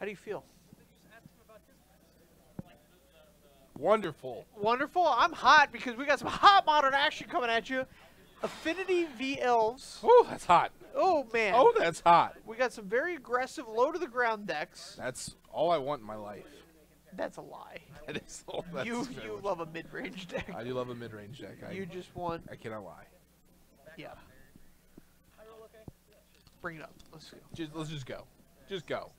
How do you feel? Wonderful. Wonderful. I'm hot because we got some hot modern action coming at you. Affinity v Elves. Oh, that's hot. Oh, man. Oh, that's hot. We got some very aggressive, low-to-the-ground decks. That's all I want in my life. That's a lie. That is all. That's You very much- love a mid-range deck. I do love a mid-range deck. You just want... I cannot lie. Yeah. Bring it up. Let's go. Let's just go. Just go.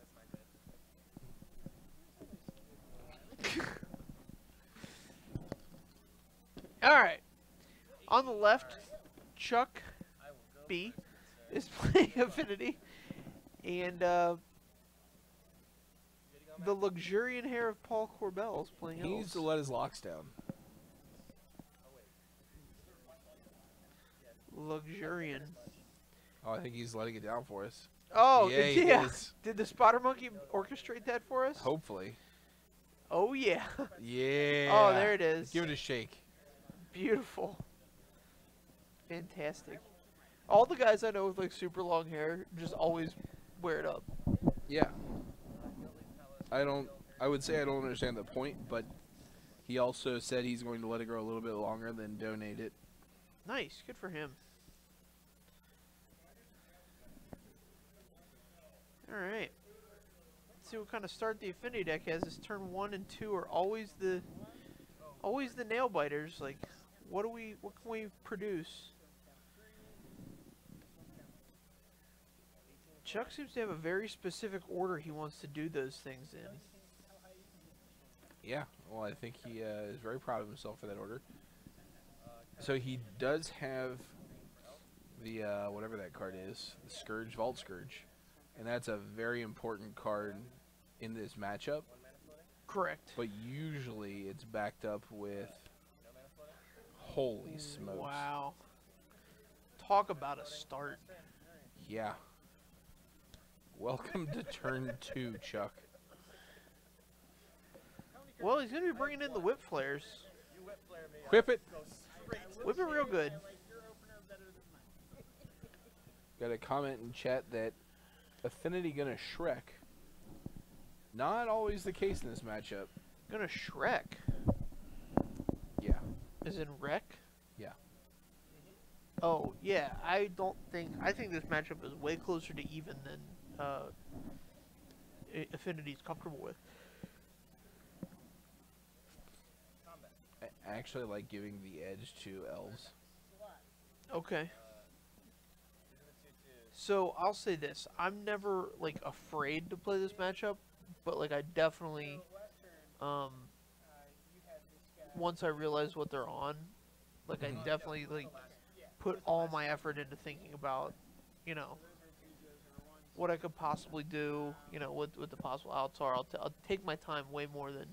All right. On the left, Chuck B is playing Affinity. And the luxuriant hair of Paul Koerbel is playing He Elves. needs to let his locks down. Luxuriant. Oh, I think he's letting it down for us. Oh, Yeah, he yeah. is. Did the Spotter Monkey orchestrate that for us? Hopefully. Oh, yeah. Yeah. Oh, there it is. Give it a shake. Beautiful. Fantastic. All the guys I know with like super long hair just always wear it up. Yeah. I would say I don't understand the point, but he also said he's going to let it grow a little bit longer than donate it. Nice. Good for him. Alright. Let's see what kind of start the Affinity deck has. This turn 1 and 2 are always the nail biters. Like, what can we produce? Chuck seems to have a very specific order he wants to do those things in. Yeah, well, I think he is very proud of himself for that order. So he does have the, whatever that card is, the Scourge, Vault Scourge. And that's a very important card in this matchup. Correct. But usually it's backed up with, holy smokes. Wow. Talk about a start. Yeah. Welcome to turn 2, Chuck. Well, he's going to be bringing in the whip flares. Whip it. Whip it real good. Got a comment in chat that Affinity gonna Shrek. Not always the case in this matchup. Gonna Shrek. Yeah. Is in wreck? Yeah. Oh, yeah. I think this matchup is way closer to even than Affinity's comfortable with. I actually like giving the edge to Elves. Okay. So I'll say this: I'm never like afraid to play this matchup, but like I definitely, once I realize what they're on, like I definitely like put all my effort into thinking about, you know, what I could possibly do, you know, what the possible outs are. I'll take my time way more than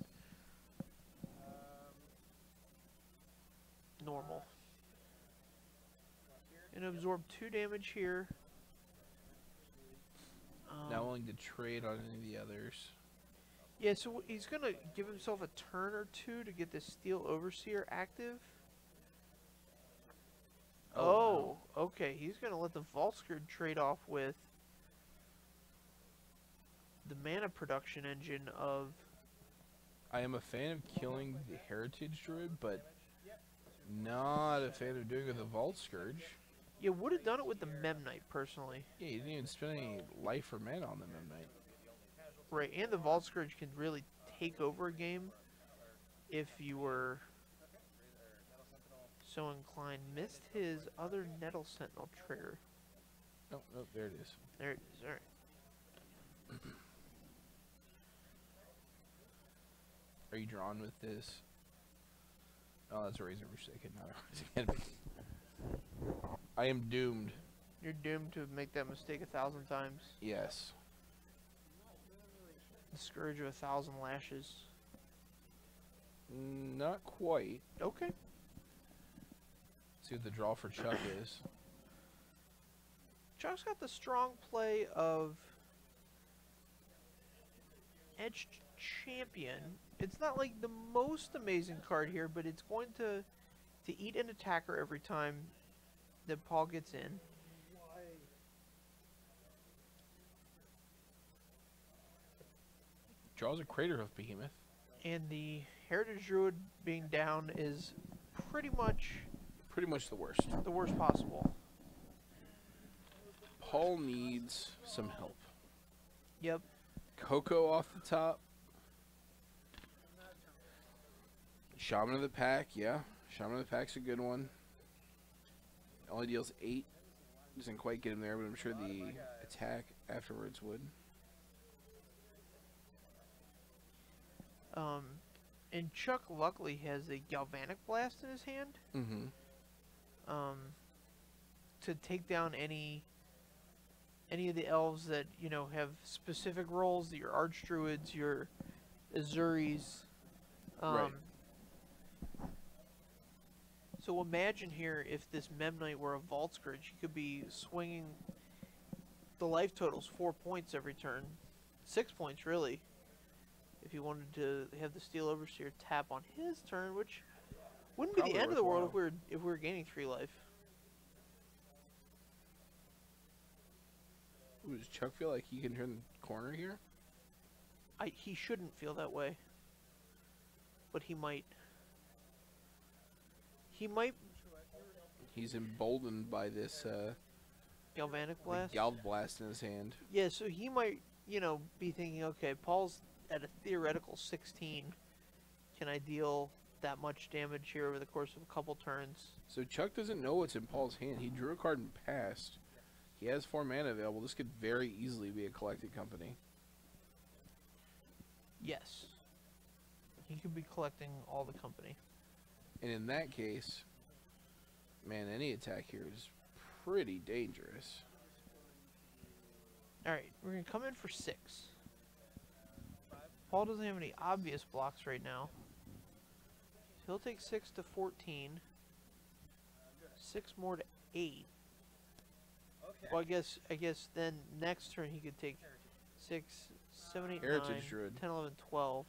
normal. And absorb 2 damage here. Not willing to trade on any of the others. Yeah, so he's going to give himself a turn or 2 to get the Steel Overseer active. Oh, no. Okay. He's going to let the Volskerd trade off with the mana production engine of... I am a fan of killing the Heritage Druid, but not a fan of doing it with the Vault Scourge. Yeah, would have done it with the Mem Knight, personally. Yeah, you didn't even spend any life or mana on the Mem Knight. Right, and the Vault Scourge can really take over a game if you were so inclined. Missed his other Nettle Sentinel trigger. Oh, oh, there it is. There it is, alright. Are you drawn with this? Oh, that's a Razor Forsaken, not a Rising Enemy. I am doomed. You're doomed to make that mistake 1,000 times. Yes. The Scourge of 1,000 Lashes. Not quite. Okay. See what the draw for Chuck is. Chuck's got the strong play of Edged Champion. It's not like the most amazing card here, but it's going to eat an attacker every time that Paul gets in. Draws a Craterhoof Behemoth. And the Heritage Druid being down is pretty much the worst. the worst possible. Paul needs some help. Yep. Coco off the top. Shaman of the Pack, yeah. Shaman of the Pack's a good one. Only deals 8. Doesn't quite get him there, but I'm sure the attack afterwards would. And Chuck luckily has a Galvanic Blast in his hand. To take down any of the elves that, you know, have specific roles, your Archdruids, your Azuris. Right. So imagine here if this Mem Knight were a Vault Scourge, you could be swinging the life totals 4 points every turn. 6 points, really. If you wanted to have the Steel Overseer tap on his turn, which wouldn't be the end of the world if we were gaining 3 life. Ooh, does Chuck feel like he can turn the corner here? He shouldn't feel that way. But he might. He might. He's emboldened by this Galvanic Blast? Galv Blast in his hand. Yeah, so he might, you know, be thinking, okay, Paul's at a theoretical 16. Can I deal that much damage here over the course of a couple turns? So Chuck doesn't know what's in Paul's hand. He drew a card and passed. He has 4 mana available. This could very easily be a Collected Company. Yes. He could be collecting all the company. And in that case, man, any attack here is pretty dangerous. Alright, we're going to come in for 6. Paul doesn't have any obvious blocks right now. He'll take 6 to 14. 6 more to 8. Well, I guess then next turn he could take 6, 7, 8, Heritage 9, Druid. 10, 11, 12.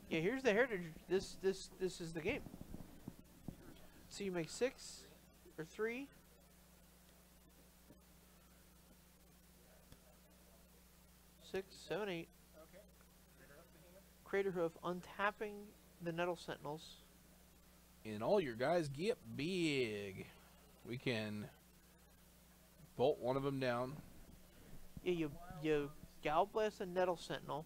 Yeah, here's the Heritage. This is the game. So you make 6 or 3. Six, 7, 8. Craterhoof untapping the Nettle Sentinels. And all your guys get big. We can bolt one of them down. Yeah, you Gal Blast a Nettle Sentinel.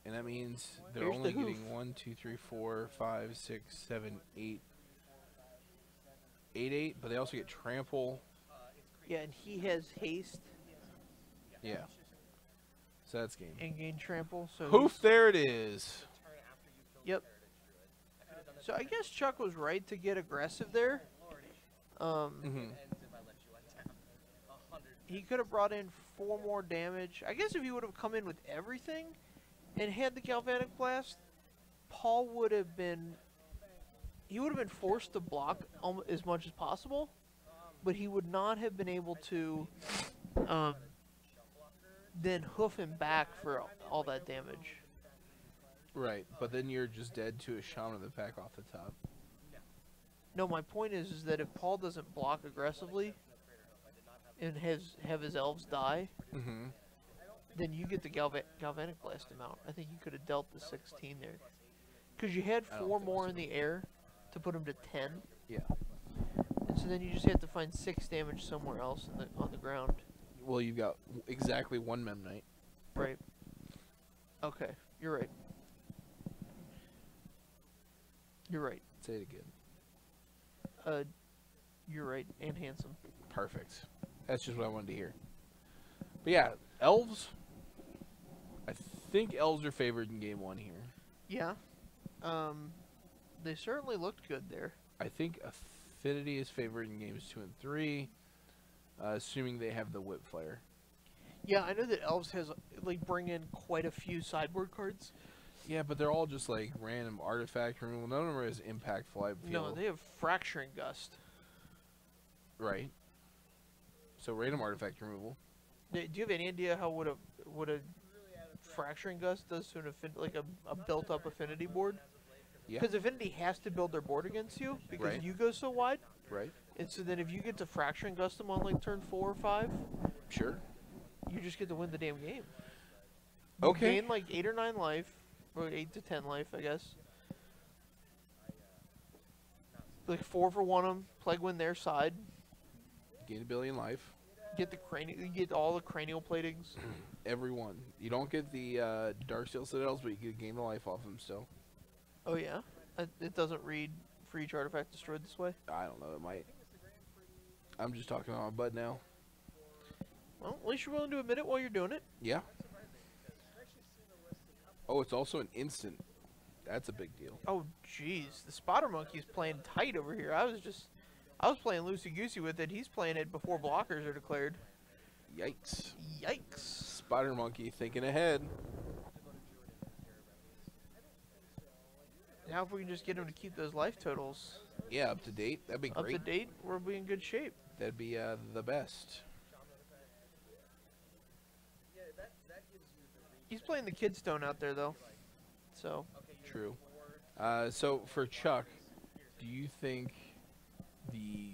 And that means they're Here's only the hoof. getting 1, 2, 3, 4, 5, 6, 7, 8. 8, but they also get trample. Yeah, and he has haste Yeah. So that's game. and gain trample. So Hoof, there it is. Yep. So I guess Chuck was right to get aggressive there. He could have brought in 4 more damage. I guess if he would have come in with everything and had the Galvanic Blast, Paul would have been... He would have been forced to block as much as possible, but he would not have been able to then hoof him back for all that damage. Right, but then you're just dead to a Shaman of the Pack off the top. No, my point is that if Paul doesn't block aggressively and have his elves die, then you get the Galvanic Blast him out. I think you could have dealt the 16 there. Because you had 4 more in the air to put him to 10. Yeah. And so then you just have to find 6 damage somewhere else on the ground. Well, you've got exactly 1 Mem Knight. Right. Okay, you're right. You're right. Say it again. You're right, and handsome. Perfect. That's just what I wanted to hear. But yeah, Elves. I think Elves are favored in game 1 here. Yeah. They certainly looked good there. I think Affinity is favored in games 2 and 3, assuming they have the Whip Flare. Yeah, I know that Elves has bring in quite a few sideboard cards. Yeah, but they're all just like random artifact removal. None of them are as impactful, I feel. No, they have Fracturing Gust. Right. So random artifact removal. Do you have any idea how what a Fracturing Gust does to an a built-up Affinity board? Yeah. Because Affinity has to build their board against you because Right. you go so wide. Right. And so then if you get to Fracturing Gust them on turn 4 or 5, Sure. you just get to win the damn game. You Okay. gain like 8 or 9 life, or 8 to 10 life, I guess. Like 4 for one of them. Plague win their side. Gain a billion life. Get the cranial. You get all the cranial platings. Every one. You don't get the Darksteel Citadels, but you get a gain of life off them still. Oh yeah. It doesn't read for each artifact destroyed this way. I don't know. It might. I'm just talking on my butt now. Well, at least you're willing to admit it while you're doing it. Yeah. Oh, it's also an instant. That's a big deal. Oh, jeez. The spotter monkey's playing tight over here. I was playing loosey-goosey with it. He's playing it before blockers are declared. Yikes. Yikes. Spider Monkey thinking ahead. Now if we can just get him to keep those life totals Yeah, up to date. That'd be up great. to date, we'll be in good shape. That'd be the best. He's playing the Kid Stone out there, though. So. True. So for Chuck, do you think the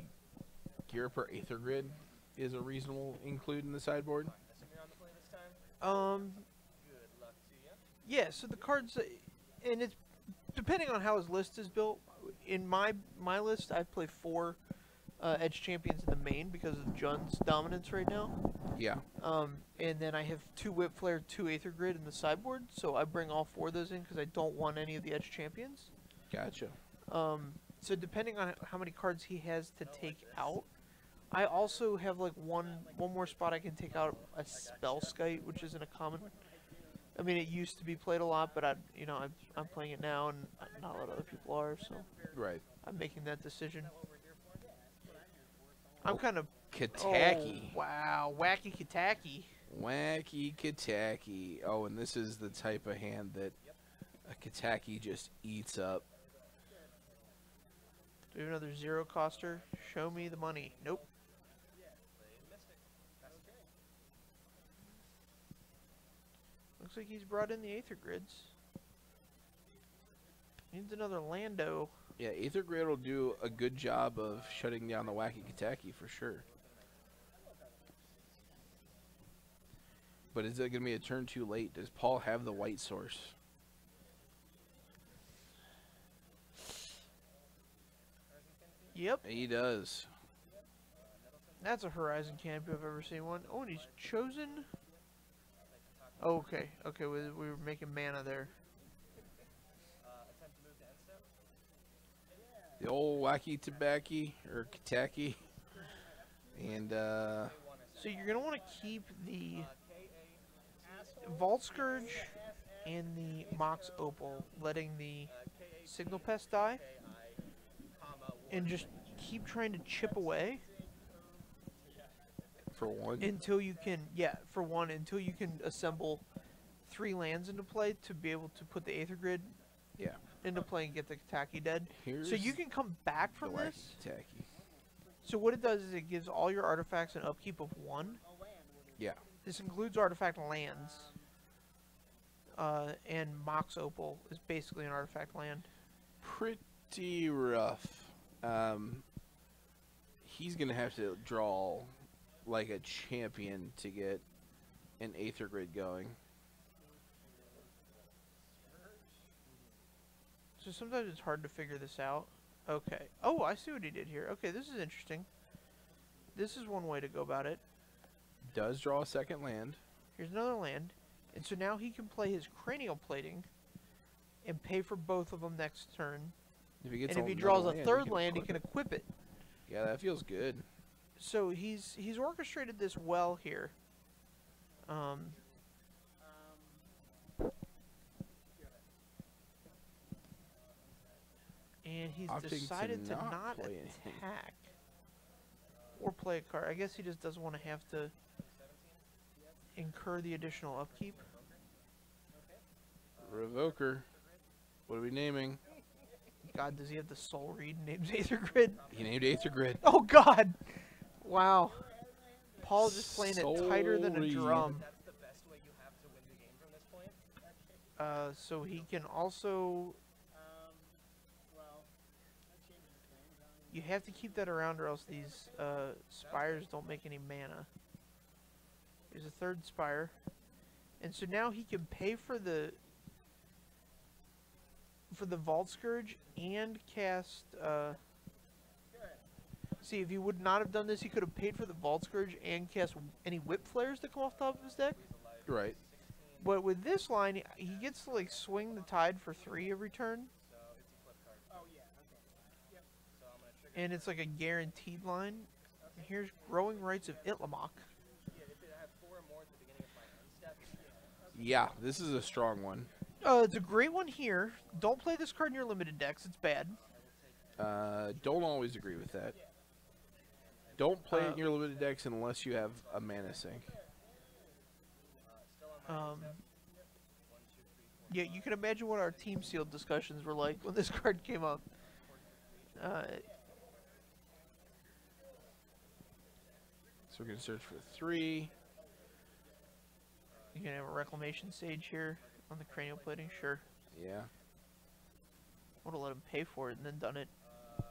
Gear Per Aether Grid is a reasonable include in the sideboard? Yeah, so the cards, and it's depending on how his list is built. In my list, I play 4 Edge Champions in the main because of Jun's dominance right now. Yeah. And then I have 2 Whip Flare, 2 Aether Grid in the sideboard, so I bring all 4 of those in because I don't want any of the Edge Champions. Gotcha. So depending on how many cards he has to take out, I also have like one more spot I can take out a Spell Skite, which isn't a common. I mean, it used to be played a lot, but I'm playing it now, and not a lot of other people are, so Right. I'm making that decision. I'm kind of Kataki. Oh, wow, wacky Kataki. Wacky Kataki. Oh, and this is the type of hand that a Kataki just eats up. Do we have another 0-coster? Show me the money. Nope. Looks like he's brought in the Aether Grids. Needs another Lando. Yeah, Aether Grid will do a good job of shutting down the Wacky Kataki for sure. But is it going to be a turn too late? Does Paul have the white source? Yep. He does. That's a Horizon Canopy if I've ever seen one. Oh, and he's chosen... Oh, okay. Okay, we were making mana there. The old Wacky Tabaki, or Kataki. And, So you're going to want to keep the Vault Scourge and the Mox Opal, letting the Signal Pest die. And just keep trying to chip away. for one? Until you can, until you can assemble 3 lands into play to be able to put the Aether Grid into play and get the Kataki dead. So you can come back from this. Kataki. So what it does is it gives all your artifacts an upkeep of 1. Yeah. This includes artifact lands. And Mox Opal is basically an artifact land. Pretty rough. He's going to have to draw like a champion to get an Aether Grid going. So sometimes it's hard to figure this out. Okay. Oh, I see what he did here. Okay, this is interesting. This is one way to go about it. Does draw a second land. Here's another land. And so now he can play his Cranial Plating and pay for both of them next turn. If he gets and if he another draws a land, third land, he can equip it. Yeah, that feels good. So he's orchestrated this well here. And he's decided to not attack or play a card. I guess he just doesn't want to have to incur the additional upkeep. Revoker. What are we naming? God, does he have the Soul Read named Aether Grid? He named Aether Grid. Oh, God! Wow. Paul's just playing it tighter than a drum. That's the best way you have to win the game from this point. So he can also... You have to keep that around or else these spires don't make any mana. There's a third Spire. And so now he can pay for the Vault Scourge and cast see, if he would not have done this, he could have paid for the Vault Scourge and cast any Whip Flares that come off the top of his deck. Right. But with this line, he gets to like swing the tide for 3 every turn. And it's like a guaranteed line. And here's Growing Rights of Itlamok. Yeah, this is a strong one. It's a great one here. Don't play this card in your limited decks. It's bad. Don't always agree with that. Don't play it in your limited decks unless you have a mana sink. Yeah, you can imagine what our team sealed discussions were like when this card came up. So we're going to search for 3. You can have a Reclamation Sage here on the cranial plating, sure. Yeah. Would have let him pay for it and then done it.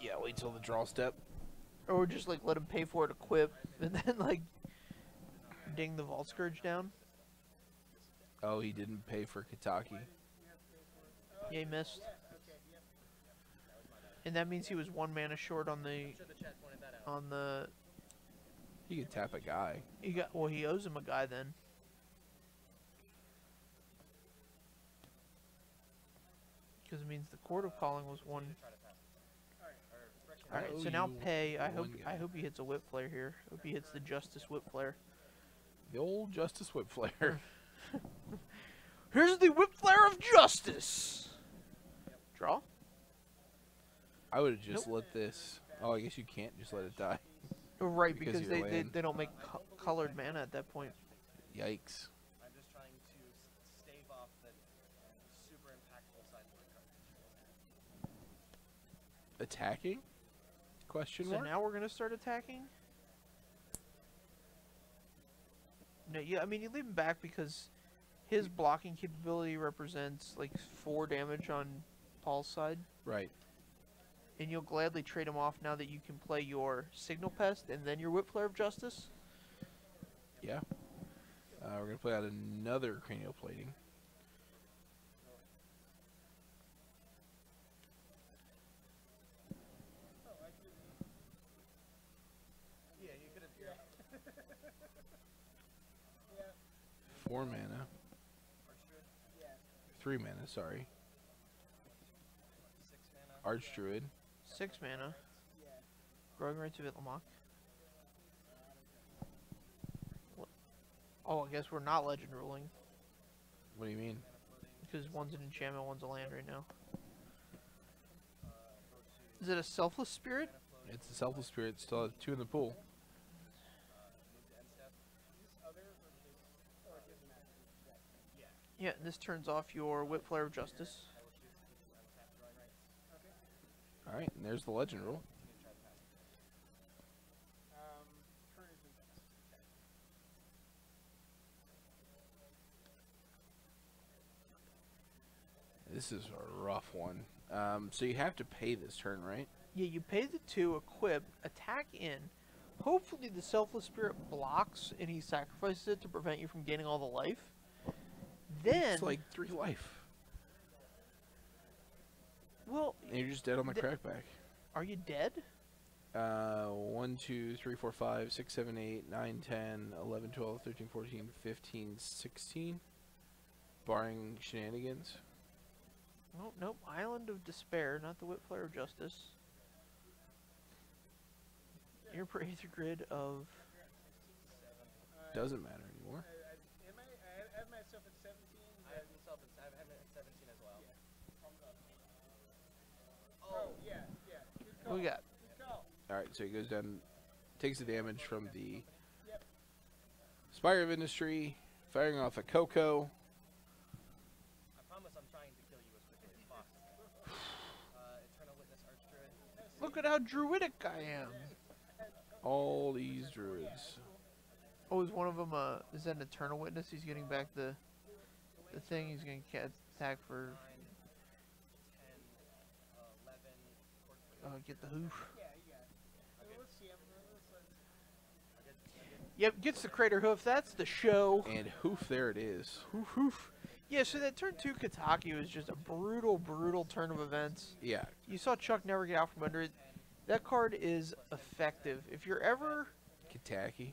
Yeah, wait till the draw step. Or just like let him pay for it, equip, and then like ding the Vault Scourge down. Oh, he didn't pay for Kataki. Yeah, he missed. And that means he was 1 mana short on the He could tap a guy. he owes him a guy then. Because it means the Court of Calling was 1. Alright, so now pay. I hope he hits a Whip Flare here. I hope he hits the Justice Whip Flare. The old Justice Whip Flare. Here's the Whip Flare of Justice! Draw? I would have just let this... Oh, I guess you can't just let it die. Right, because of your they land. don't make colored mana at that point. Yikes. I'm just trying to stave off the super impactful sideboard card. Attacking? Question So mark? now we're going to start attacking? No, yeah, I mean, you leave him back because his blocking capability represents like 4 damage on Paul's side. Right. And you'll gladly trade him off now that you can play your Signal Pest and then your Whip Flare of Justice? Yeah. We're going to play out another cranial plating. Yeah, you could have. 4 mana. 3 mana, sorry. 6 mana. Archdruid. 6 mana. Growing Rights of Itlamok. Oh, I guess we're not legend ruling. What do you mean? Because one's an enchantment, one's a land right now. Is it a Selfless Spirit? It's a Selfless Spirit. Still have 2 in the pool. Yeah, and this turns off your Whip Flare of Justice. Alright, and there's the legend rule. This is a rough one. So you have to pay this turn, right? Yeah, you pay the 2, equip, attack in. Hopefully the Selfless Spirit blocks and he sacrifices it to prevent you from gaining all the life. Then... It's like 3 life. Well... And you're just dead on the crackback. Are you dead? 1, 2, 3, 4, 5, 6, 7, 8, 9, 10, 11, 12, 13, 14, 15, 16. Barring shenanigans. Nope, nope. Island of Despair, not the Whip Flare of Justice. Airport Aether Grid of... Doesn't matter anymore. I have myself at 17. I have myself at 17 as well. Oh, yeah, yeah. What we got? Alright, so he goes down, takes the damage from the Spire of Industry, firing off a Coco. I promise I'm trying to kill you as quickly as possible. Eternal Witness Archdruid. Look at how druidic I am. All these druids. Oh, is one of them, is that an Eternal Witness? He's getting back the thing. He's going to attack for... 10, 11, get the hoof. Yep, gets the Crater Hoof. That's the show. And hoof, there it is. Hoof, hoof. Yeah, so that turn 2 Kataki was just a brutal, brutal turn of events. Yeah. You saw Chuck never get out from under it. That card is effective. If you're ever... Kataki.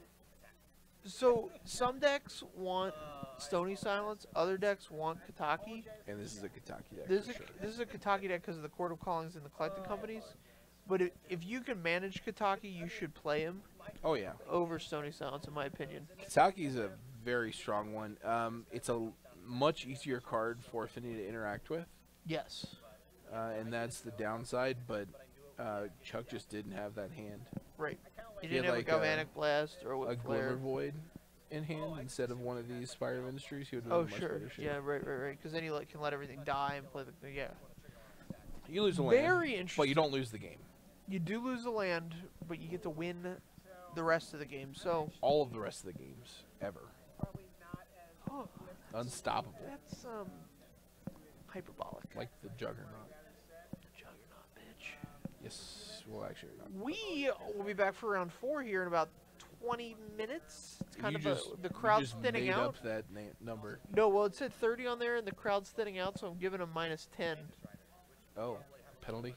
So, some decks want Stony Silence, other decks want Kataki. And this is a Kataki deck. This for is, sure. this is a Kataki deck because of the Court of Callings and the collecting companies. But if you can manage Kataki, you should play him Oh, yeah. over Stony Silence, in my opinion. Kataki is a very strong one. It's a much easier card for Affinity to interact with. Yes. And that's the downside, but Chuck just didn't have that hand. Right. He He didn't had have like a Galvanic Blast or A with Glimmer Flare. Void in hand instead of one of these Spire of Industries. He would have Oh, been much sure. better shape. Yeah, right. Because then you can let everything die and play the... Yeah. You lose a land, Very interesting. but you don't lose the game. You do lose the land, but you get to win the rest of the game. So... All of the rest of the games, ever. Oh, Unstoppable. that's, hyperbolic. Like the Juggernaut. Juggernaut, bitch. Yes. Well, actually, not. We will be back for round 4 here in about 20 minutes. It's kind You of just- the you crowd's just thinning made out. up that number. No, well, it said 30 on there, and the crowd's thinning out, so I'm giving them -10. Oh, penalty?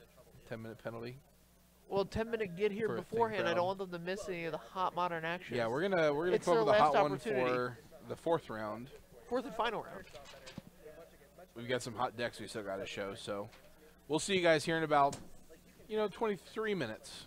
10-minute penalty? Well, 10-minute get here For a thin beforehand. I crowd. don't want them to miss any of the hot modern action. Yeah, we're gonna It's come up their with a hot last one opportunity. for the 4th round. 4th and final round. We've got some hot decks we still got to show, so we'll see you guys here in about 23 minutes.